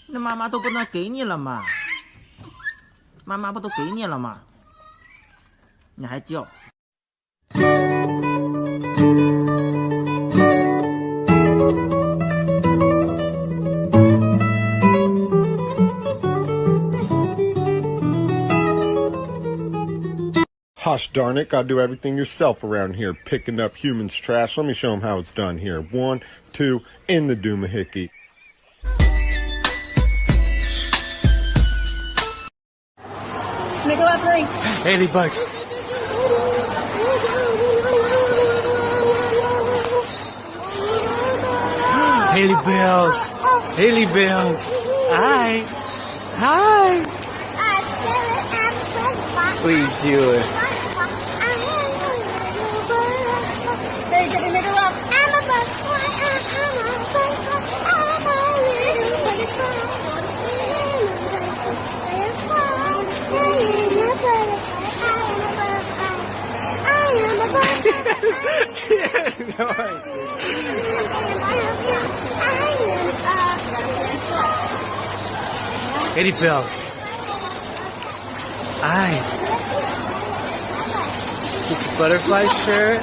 那妈妈都不能给你了吗？妈妈不都给你了吗？你还叫？Hush, darn it, gotta do everything yourself around here, picking up humans' trash. Let me show them how it's done here. 1, 2, in the doomahickey. Snickle up ring. Haley Bug. Haley Bells. Haley Bells. Hi. Hi. What are you doing? Hey, get in the middle up. Yes, no. Haley Bells. Hi. Get the butterfly shirt.